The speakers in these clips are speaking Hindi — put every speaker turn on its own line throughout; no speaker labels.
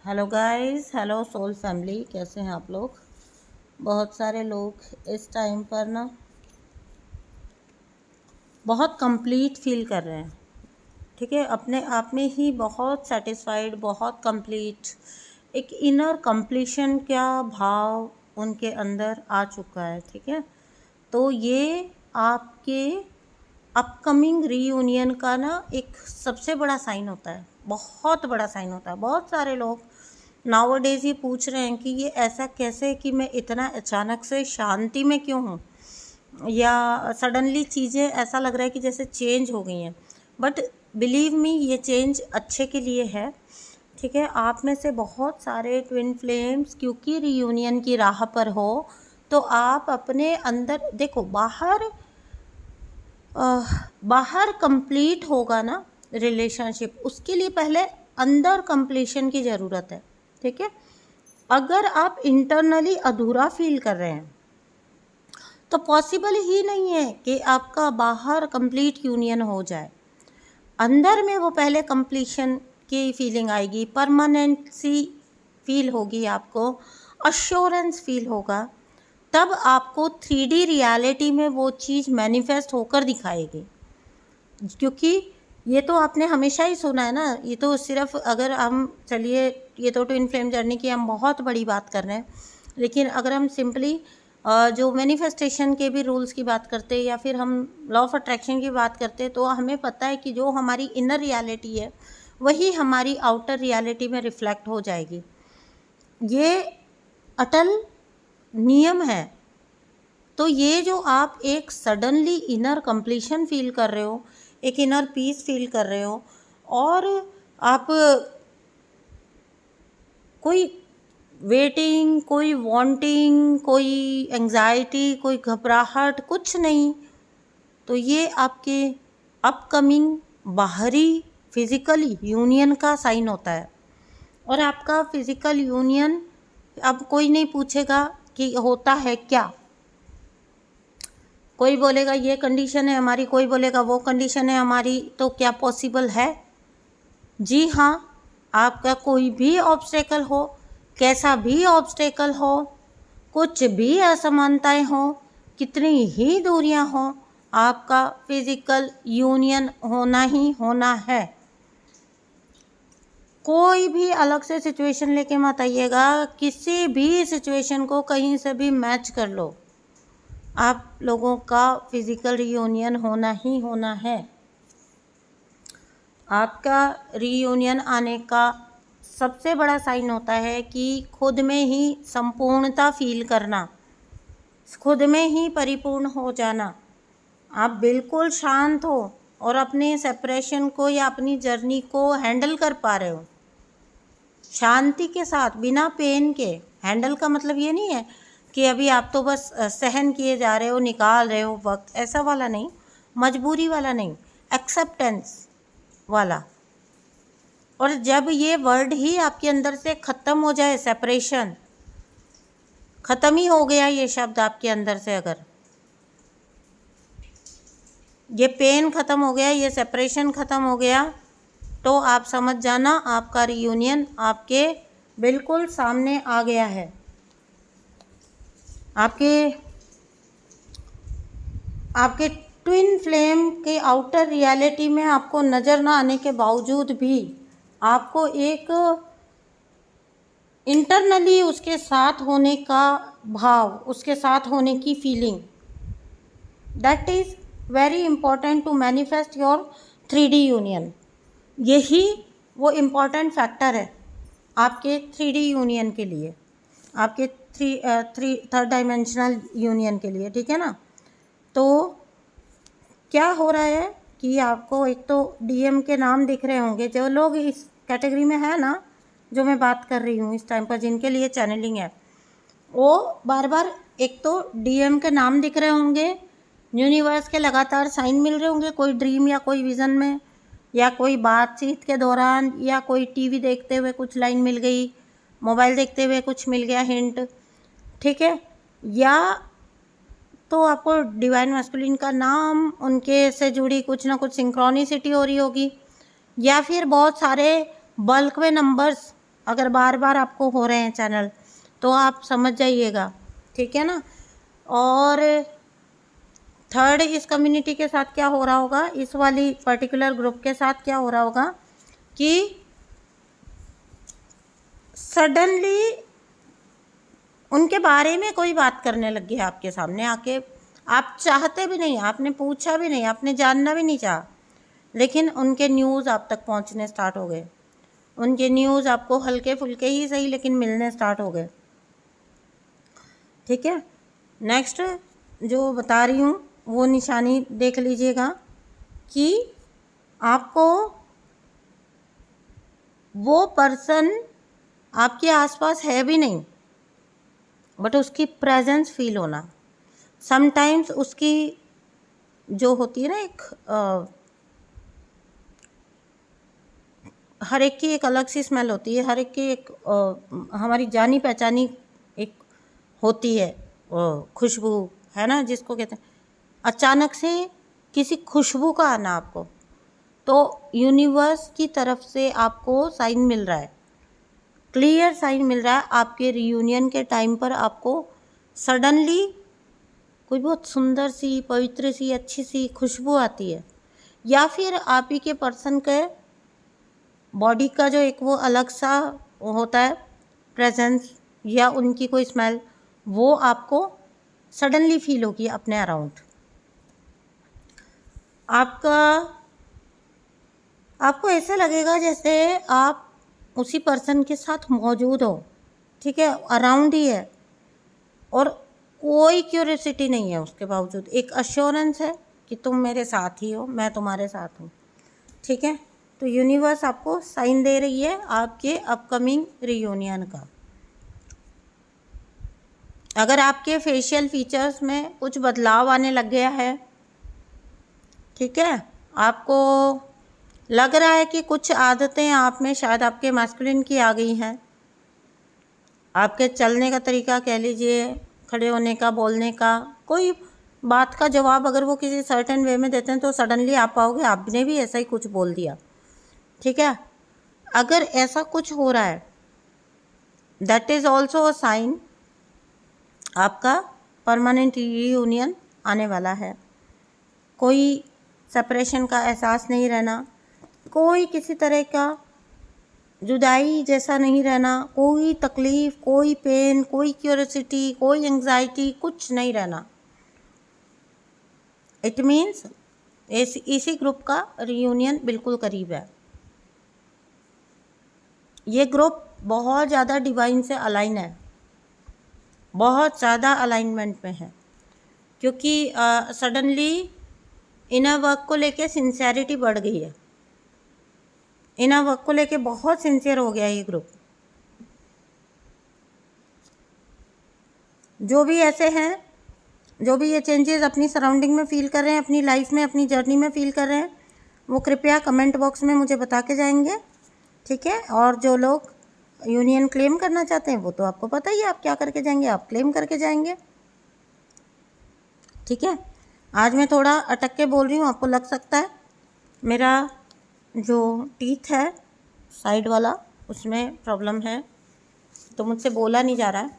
Hello guys, hello soul family, कैसे हैं आप लोग। बहुत सारे लोग इस टाइम पर ना बहुत कंप्लीट फील कर रहे हैं। ठीक है, अपने आप में ही बहुत सेटिस्फाइड, बहुत कंप्लीट, एक इनर कंप्लीशन का भाव उनके अंदर आ चुका है। ठीक है, तो ये आपके अपकमिंग रीयूनियन का ना एक सबसे बड़ा साइन होता है, बहुत बड़ा साइन होता है। बहुत सारे लोग नाउअडेज ये पूछ रहे हैं कि ये ऐसा कैसे कि मैं इतना अचानक से शांति में क्यों हूँ, या सडनली चीज़ें ऐसा लग रहा है कि जैसे चेंज हो गई हैं। बट बिलीव मी, ये चेंज अच्छे के लिए है। ठीक है, आप में से बहुत सारे ट्विन फ्लेम्स क्योंकि रीयूनियन की राह पर हो, तो आप अपने अंदर देखो, बाहर कंप्लीट होगा ना रिलेशनशिप, उसके लिए पहले अंदर कंप्लीशन की ज़रूरत है। ठीक है, अगर आप इंटरनली अधूरा फील कर रहे हैं तो पॉसिबल ही नहीं है कि आपका बाहर कंप्लीट यूनियन हो जाए। अंदर में वो पहले कंप्लीशन की फीलिंग आएगी, परमानेंसी फील होगी, आपको अश्योरेंस फील होगा, तब आपको 3D रियलिटी में वो चीज़ मैनिफेस्ट होकर दिखाएगी। क्योंकि ये तो आपने हमेशा ही सुना है ना, ये तो सिर्फ अगर हम चलिए, ये तो ट्विन फ्लेम जर्नी की हम बहुत बड़ी बात कर रहे हैं, लेकिन अगर हम सिंपली जो मैनिफेस्टेशन के भी रूल्स की बात करते हैं या फिर हम लॉ ऑफ अट्रैक्शन की बात करते हैं, तो हमें पता है कि जो हमारी इनर रियलिटी है वही हमारी आउटर रियलिटी में रिफ्लेक्ट हो जाएगी। ये अटल नियम है। तो ये जो आप एक सडनली इनर कंप्लीशन फील कर रहे हो, एक इनर पीस फील कर रहे हो, और आप कोई वेटिंग, कोई वांटिंग, कोई एंजाइटी, कोई घबराहट, कुछ नहीं, तो ये आपके अपकमिंग बाहरी फिजिकल यूनियन का साइन होता है। और आपका फिजिकल यूनियन अब कोई नहीं पूछेगा कि होता है क्या। कोई बोलेगा ये कंडीशन है हमारी, कोई बोलेगा वो कंडीशन है हमारी, तो क्या पॉसिबल है? जी हाँ, आपका कोई भी ऑब्स्टेकल हो, कैसा भी ऑब्स्टेकल हो, कुछ भी असमानताएं हो, कितनी ही दूरियां हो, आपका फिजिकल यूनियन होना ही होना है। कोई भी अलग से सिचुएशन लेके मत आइएगा, किसी भी सिचुएशन को कहीं से भी मैच कर लो, आप लोगों का फिजिकल रीयूनियन होना ही होना है। आपका रीयूनियन आने का सबसे बड़ा साइन होता है कि खुद में ही संपूर्णता फील करना, खुद में ही परिपूर्ण हो जाना। आप बिल्कुल शांत हो और अपने सेपरेशन को या अपनी जर्नी को हैंडल कर पा रहे हो शांति के साथ, बिना पेन के। हैंडल का मतलब ये नहीं है कि अभी आप तो बस सहन किए जा रहे हो, निकाल रहे हो वक्त, ऐसा वाला नहीं, मजबूरी वाला नहीं, एक्सेप्टेंस वाला। और जब ये वर्ड ही आपके अंदर से ख़त्म हो जाए, सेपरेशन ख़त्म ही हो गया, ये शब्द आपके अंदर से, अगर ये पेन ख़त्म हो गया, ये सेपरेशन ख़त्म हो गया, तो आप समझ जाना आपका रीयूनियन आपके बिल्कुल सामने आ गया है। आपके ट्विन फ्लेम के आउटर रियलिटी में आपको नज़र ना आने के बावजूद भी आपको एक इंटरनली उसके साथ होने का भाव, उसके साथ होने की feeling, that is very important to manifest your 3D union. यही वो इम्पॉर्टेंट फैक्टर है आपके 3D यूनियन के लिए, आपके थर्ड डायमेंशनल यूनियन के लिए। ठीक है ना, तो क्या हो रहा है कि आपको एक तो DM के नाम दिख रहे होंगे, जो लोग इस कैटेगरी में है ना, जो मैं बात कर रही हूँ इस टाइम पर, जिनके लिए चैनलिंग है, वो बार बार एक तो DM के नाम दिख रहे होंगे, यूनिवर्स के लगातार साइन मिल रहे होंगे, कोई ड्रीम या कोई विज़न में, या कोई बातचीत के दौरान, या कोई TV देखते हुए कुछ लाइन मिल गई, मोबाइल देखते हुए कुछ मिल गया हिंट। ठीक है, या तो आपको डिवाइन मैस्कुलिन का नाम, उनके से जुड़ी कुछ ना कुछ सिंक्रोनिसिटी हो रही होगी, या फिर बहुत सारे बल्क में नंबर्स अगर बार बार आपको हो रहे हैं चैनल तो आप समझ जाइएगा, ठीक है ना। और थर्ड, इस कम्युनिटी के साथ क्या हो रहा होगा, इस वाली पर्टिकुलर ग्रुप के साथ क्या हो रहा होगा कि सडनली उनके बारे में कोई बात करने लग गया आपके सामने आके, आप चाहते भी नहीं, आपने पूछा भी नहीं, आपने जानना भी नहीं चाहा, लेकिन उनके न्यूज़ आप तक पहुंचने स्टार्ट हो गए। उनके न्यूज़ आपको हल्के फुल्के ही सही लेकिन मिलने स्टार्ट हो गए, ठीक है। नेक्स्ट जो बता रही हूँ वो निशानी देख लीजिएगा कि आपको वो पर्सन आपके आसपास है भी नहीं बट उसकी प्रेजेंस फील होना। समटाइम्स उसकी जो होती है ना एक हर एक की एक अलग सी स्मेल होती है, हर एक की एक हमारी जानी पहचानी एक होती है खुशबू, है ना, जिसको कहते हैं। अचानक से किसी खुशबू का आना आपको, तो यूनिवर्स की तरफ से आपको साइन मिल रहा है, क्लियर साइन मिल रहा है। आपके रियूनियन के टाइम पर आपको सडनली कोई बहुत सुंदर सी, पवित्र सी, अच्छी सी खुशबू आती है, या फिर आप ही के पर्सन के बॉडी का जो एक वो अलग सा होता है प्रेजेंस या उनकी कोई स्मेल, वो आपको सडनली फील होगी अपने अराउंड। आपको ऐसा लगेगा जैसे आप उसी पर्सन के साथ मौजूद हो, ठीक है, अराउंड ही है, और कोई क्यूरियोसिटी नहीं है उसके बावजूद, एक अश्योरेंस है कि तुम मेरे साथ ही हो, मैं तुम्हारे साथ हूँ, ठीक है। तो यूनिवर्स आपको साइन दे रही है आपके अपकमिंग रियूनियन का। अगर आपके फेशियल फीचर्स में कुछ बदलाव आने लग गया है, ठीक है, आपको लग रहा है कि कुछ आदतें आप में शायद आपके मैस्कुलिन की आ गई हैं, आपके चलने का तरीका कह लीजिए, खड़े होने का, बोलने का, कोई बात का जवाब अगर वो किसी सर्टेन वे में देते हैं तो सडनली आप पाओगे आपने भी ऐसा ही कुछ बोल दिया, ठीक है। अगर ऐसा कुछ हो रहा है that is also a sign आपका परमानेंट रीयूनियन आने वाला है। कोई सेपरेशन का एहसास नहीं रहना, कोई किसी तरह का जुदाई जैसा नहीं रहना, कोई तकलीफ़, कोई पेन, कोई क्यूरियोसिटी, कोई एंग्जाइटी, कुछ नहीं रहना। इट मीन्स इसी ग्रुप का रियूनियन बिल्कुल करीब है। ये ग्रुप बहुत ज़्यादा डिवाइन से अलाइन है, बहुत ज़्यादा अलाइनमेंट में है, क्योंकि सडनली इनर वर्क को लेके सिंसियरिटी बढ़ गई है, इनर वर्क को लेके बहुत सिंसियर हो गया ये ग्रुप। जो भी ऐसे हैं, जो भी ये चेंजेस अपनी सराउंडिंग में फ़ील कर रहे हैं, अपनी लाइफ में, अपनी जर्नी में फ़ील कर रहे हैं, वो कृपया कमेंट बॉक्स में मुझे बता के जाएंगे, ठीक है। और जो लोग यूनियन क्लेम करना चाहते हैं वो तो आपको पता ही है आप क्या करके जाएंगे, आप क्लेम करके जाएंगे, ठीक है। आज मैं थोड़ा अटक के बोल रही हूँ, आपको लग सकता है मेरा जो टीथ है साइड वाला उसमें प्रॉब्लम है, तो मुझसे बोला नहीं जा रहा है,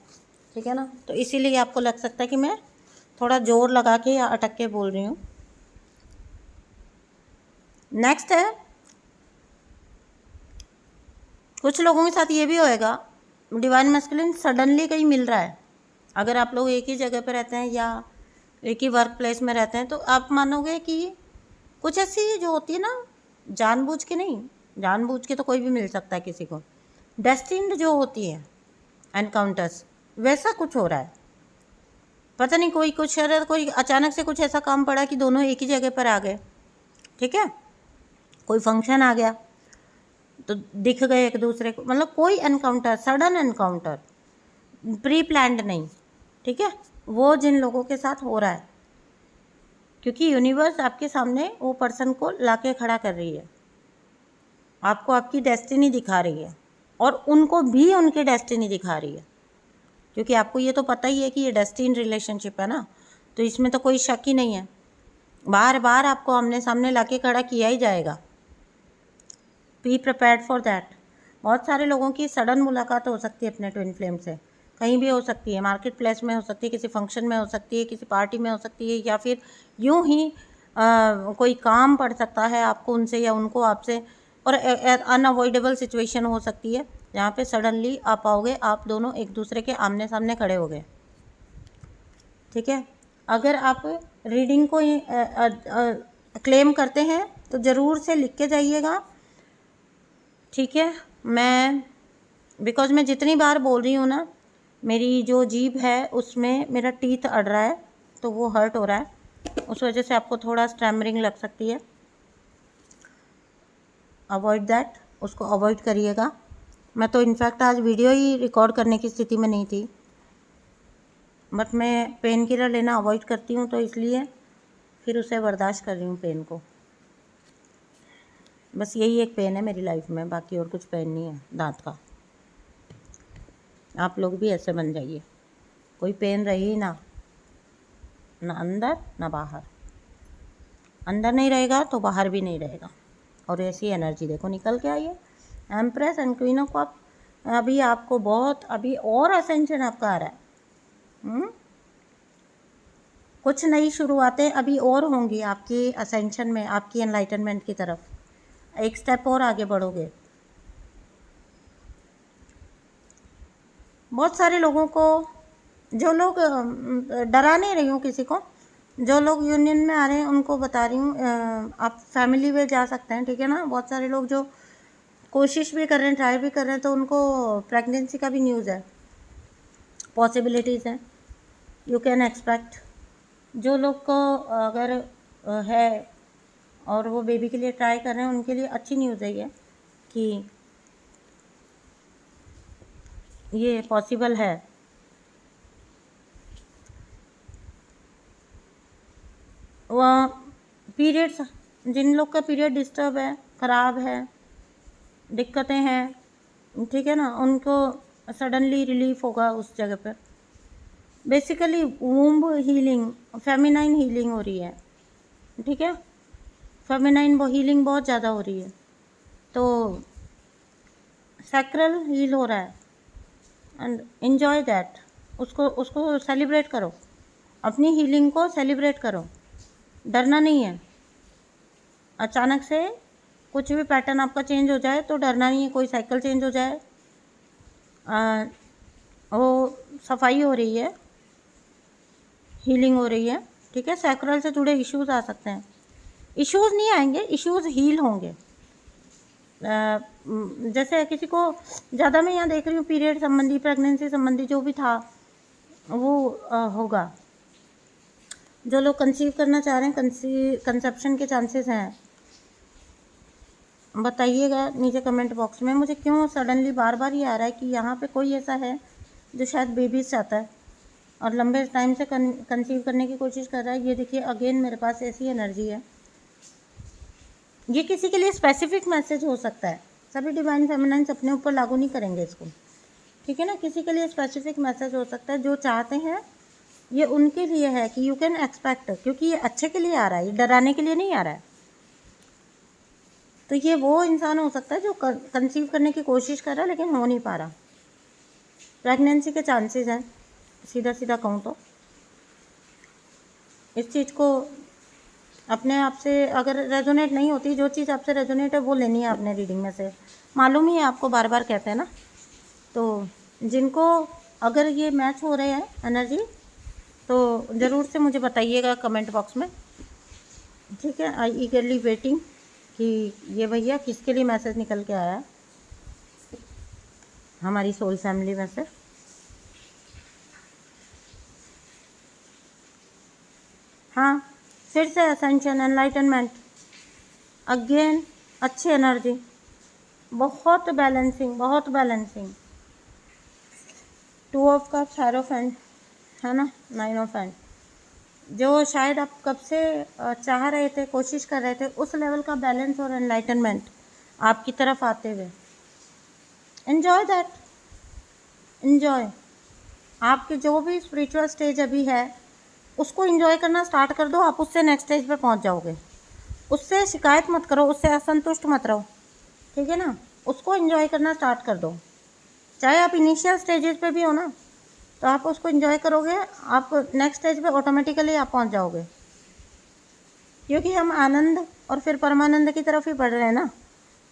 ठीक है ना, तो इसीलिए आपको लग सकता है कि मैं थोड़ा जोर लगा के या अटक के बोल रही हूँ। नेक्स्ट है, कुछ लोगों के साथ ये भी होएगा, डिवाइन मैस्कुलिन सडनली कहीं मिल रहा है। अगर आप लोग एक ही जगह पर रहते हैं या एक ही वर्क प्लेस में रहते हैं तो आप मानोगे कि कुछ ऐसी जो होती है ना, जानबूझ के नहीं, जानबूझ के तो कोई भी मिल सकता है किसी को, डेस्टिन्ड जो होती है एनकाउंटर्स, वैसा कुछ हो रहा है। पता नहीं कोई कुछ कोई अचानक से कुछ ऐसा काम पड़ा कि दोनों एक ही जगह पर आ गए, ठीक है, कोई फंक्शन आ गया तो दिख गए एक दूसरे को, मतलब कोई encounter, sudden encounter, pre planned नहीं, ठीक है, वो जिन लोगों के साथ हो रहा है, क्योंकि यूनिवर्स आपके सामने वो पर्सन को लाके खड़ा कर रही है, आपको आपकी डेस्टिनी दिखा रही है और उनको भी उनकी डेस्टिनी दिखा रही है, क्योंकि आपको ये तो पता ही है कि ये डेस्टिन रिलेशनशिप है ना, तो इसमें तो कोई शक ही नहीं है, बार बार आपको आमने सामने लाके खड़ा किया ही जाएगा। Be prepared for that. बहुत सारे लोगों की सडन मुलाकात हो सकती है अपने ट्विन फ्लेम से, कहीं भी हो सकती है, मार्केट प्लेस में हो सकती है, किसी फंक्शन में हो सकती है, किसी पार्टी में हो सकती है, या फिर यूं ही कोई काम पड़ सकता है आपको उनसे या उनको आपसे, और अनअवॉइडेबल सिचुएशन हो सकती है जहाँ पे सडनली आप आओगे, आप दोनों एक दूसरे के आमने सामने खड़े हो गए। ठीक है, अगर आप रीडिंग को क्लेम करते हैं तो ज़रूर से लिख के जाइएगा। ठीक है, बिकॉज़ मैं जितनी बार बोल रही हूँ ना, मेरी जो जीभ है उसमें मेरा टीथ अड़ रहा है, तो वो हर्ट हो रहा है, उस वजह से आपको थोड़ा स्टैमरिंग लग सकती है। अवॉइड दैट, उसको अवॉइड करिएगा। मैं तो इनफैक्ट आज वीडियो ही रिकॉर्ड करने की स्थिति में नहीं थी, बट मैं पेन किलर लेना अवॉइड करती हूँ, तो इसलिए फिर उसे बर्दाश्त कर रही हूँ पेन को। बस यही एक पेन है मेरी लाइफ में, बाकी और कुछ पेन नहीं है दांत का। आप लोग भी ऐसे बन जाइए, कोई पेन रहे ही ना अंदर ना बाहर। अंदर नहीं रहेगा तो बाहर भी नहीं रहेगा। और ऐसी एनर्जी देखो निकल के आई है, empress and queen of cup. अभी आपको बहुत, अभी और असेंशन आपका आ रहा है। कुछ नई शुरुआतें अभी और होंगी आपकी असेंशन में, आपकी एनलाइटनमेंट की तरफ एक स्टेप और आगे बढ़ोगे। बहुत सारे लोगों को, जो लोग, डरा नहीं रही हूँ किसी को, जो लोग यूनियन में आ रहे हैं उनको बता रही हूँ, आप फैमिली में जा सकते हैं। ठीक है ना, बहुत सारे लोग जो कोशिश भी कर रहे हैं, ट्राई भी कर रहे हैं, तो उनको प्रेगनेंसी का भी न्यूज़ है, पॉसिबिलिटीज़ हैं, यू कैन एक्सपेक्ट। जो लोग को अगर है और वो बेबी के लिए ट्राई कर रहे हैं, उनके लिए अच्छी न्यूज़ है ये कि ये पॉसिबल है। वह पीरियड्स, जिन लोग का पीरियड डिस्टर्ब है, ख़राब है, दिक्कतें हैं, ठीक है ना, उनको सडनली रिलीफ होगा उस जगह पर। Basically womb healing, feminine healing हो रही है। ठीक है, फेमिनाइन हीलिंग बहुत ज़्यादा हो रही है, तो सैक्रल हील हो रहा है एंड एन्जॉय दैट। उसको सेलिब्रेट करो, अपनी हीलिंग को सेलिब्रेट करो, डरना नहीं है। अचानक से कुछ भी पैटर्न आपका चेंज हो जाए तो डरना नहीं है, कोई साइकिल चेंज हो जाए, वो सफाई हो रही है, हीलिंग हो रही है। ठीक है, सैक्रल से जुड़े इश्यूज आ सकते हैं, इश्यूज नहीं आएंगे, इश्यूज हील होंगे। जैसे किसी को ज़्यादा, मैं यहाँ देख रही हूँ पीरियड संबंधी, प्रेगनेंसी संबंधी जो भी था वो होगा। जो लोग कंसीव करना चाह रहे हैं, कंसेप्शन के चांसेस हैं, बताइएगा नीचे कमेंट बॉक्स में। मुझे क्यों सडनली बार बार ये आ रहा है कि यहाँ पे कोई ऐसा है जो शायद बेबीज चाहता है और लंबे टाइम से कंसीव करने की कोशिश कर रहा है। ये देखिए अगेन मेरे पास ऐसी एनर्जी है। ये किसी के लिए स्पेसिफिक मैसेज हो सकता है, सभी डिवाइन फेमिनाइन्स अपने ऊपर लागू नहीं करेंगे इसको। ठीक है ना, किसी के लिए स्पेसिफिक मैसेज हो सकता है, जो चाहते हैं ये उनके लिए है कि यू कैन एक्सपेक्ट, क्योंकि ये अच्छे के लिए आ रहा है, ये डराने के लिए नहीं आ रहा है। तो ये वो इंसान हो सकता है जो कंसीव करने की कोशिश कर रहा है लेकिन हो नहीं पा रहा। प्रेगनेंसी के चांसेस हैं, सीधा सीधा कहूँ तो। इस चीज़ को अपने आप से अगर रेजोनेट नहीं होती, जो चीज़ आपसे रेजोनेट है वो लेनी है आपने रीडिंग में से। मालूम ही है आपको, बार बार कहते हैं ना। तो जिनको अगर ये मैच हो रहे हैं एनर्जी, तो ज़रूर से मुझे बताइएगा कमेंट बॉक्स में। ठीक है, आई ईगरली वेटिंग कि ये भैया किसके लिए मैसेज निकल के आया है हमारी सोल फैमिली में से। हाँ, फिर से असेंशन, एनलाइटनमेंट, अगेन अच्छी एनर्जी, बहुत बैलेंसिंग, बहुत बैलेंसिंग। 2 ऑफ कप्स, हायरोफेंट, है ना, 9 ऑफ हैंड। जो शायद आप कब से चाह रहे थे, कोशिश कर रहे थे, उस लेवल का बैलेंस और एनलाइटनमेंट आपकी तरफ आते हुए। Enjoy that, enjoy. आपके जो भी स्पिरिचुअल स्टेज अभी है उसको एंजॉय करना स्टार्ट कर दो, आप उससे नेक्स्ट स्टेज पे पहुंच जाओगे। उससे शिकायत मत करो, उससे असंतुष्ट मत रहो। ठीक है ना, उसको एंजॉय करना स्टार्ट कर दो। चाहे आप इनिशियल स्टेजेस पे भी हो ना, तो आप उसको एंजॉय करोगे, आप नेक्स्ट स्टेज पे ऑटोमेटिकली आप पहुंच जाओगे, क्योंकि हम आनंद और फिर परमानंद की तरफ ही बढ़ रहे हैं ना।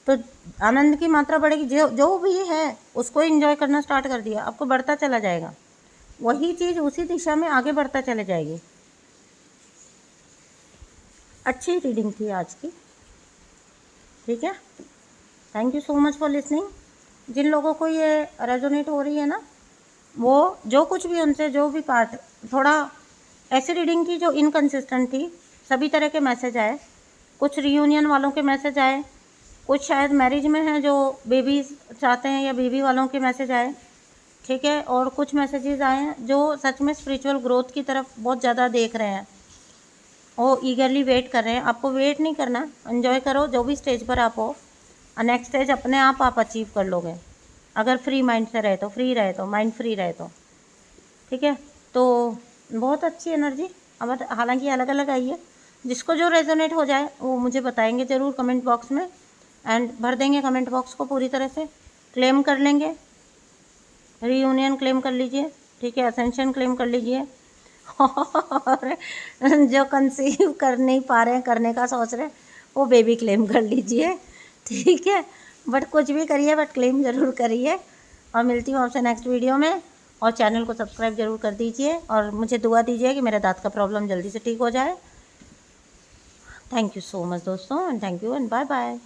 तो आनंद की मात्रा बढ़ेगी, जो जो भी है उसको एंजॉय करना स्टार्ट कर दिया, आपको बढ़ता चला जाएगा, वही चीज़ उसी दिशा में आगे बढ़ता चले जाएगी। अच्छी रीडिंग थी आज की, ठीक है। Thank you so much for listening. जिन लोगों को ये रेजोनेट हो रही है ना, वो जो कुछ भी उनसे जो भी पार्ट, थोड़ा ऐसी रीडिंग थी जो इनकन्सिस्टेंट थी, सभी तरह के मैसेज आए, कुछ रियूनियन वालों के मैसेज आए, कुछ शायद मैरिज में हैं जो बेबी चाहते हैं या बेबी वालों के मैसेज आए, ठीक है, और कुछ मैसेजेस आए हैं जो सच में स्पिरिचुअल ग्रोथ की तरफ बहुत ज़्यादा देख रहे हैं, वो ईगरली वेट कर रहे हैं। आपको वेट नहीं करना, एंजॉय करो जो भी स्टेज पर आप हो, नेक्स्ट स्टेज अपने आप अचीव कर लोगे, अगर फ्री माइंड से रहे तो, फ्री रहे तो, माइंड फ्री रहे तो, ठीक है। तो बहुत अच्छी एनर्जी, अब हालांकि अलग अलग आई है, जिसको जो रेजोनेट हो जाए वो मुझे बताएंगे ज़रूर कमेंट बॉक्स में, एंड भर देंगे कमेंट बॉक्स को पूरी तरह से, क्लेम कर लेंगे, रीयूनियन क्लेम कर लीजिए, ठीक है, असेंशन क्लेम कर लीजिए, और जो कंसीव कर नहीं पा रहे हैं, करने का सोच रहे हैं, वो बेबी क्लेम कर लीजिए, ठीक है। बट कुछ भी करिए, बट क्लेम ज़रूर करिए। और मिलती हूँ आपसे नेक्स्ट वीडियो में, और चैनल को सब्सक्राइब ज़रूर कर दीजिए, और मुझे दुआ दीजिए कि मेरे दांत का प्रॉब्लम जल्दी से ठीक हो जाए। थैंक यू सो मच दोस्तों, and thank you and bye bye.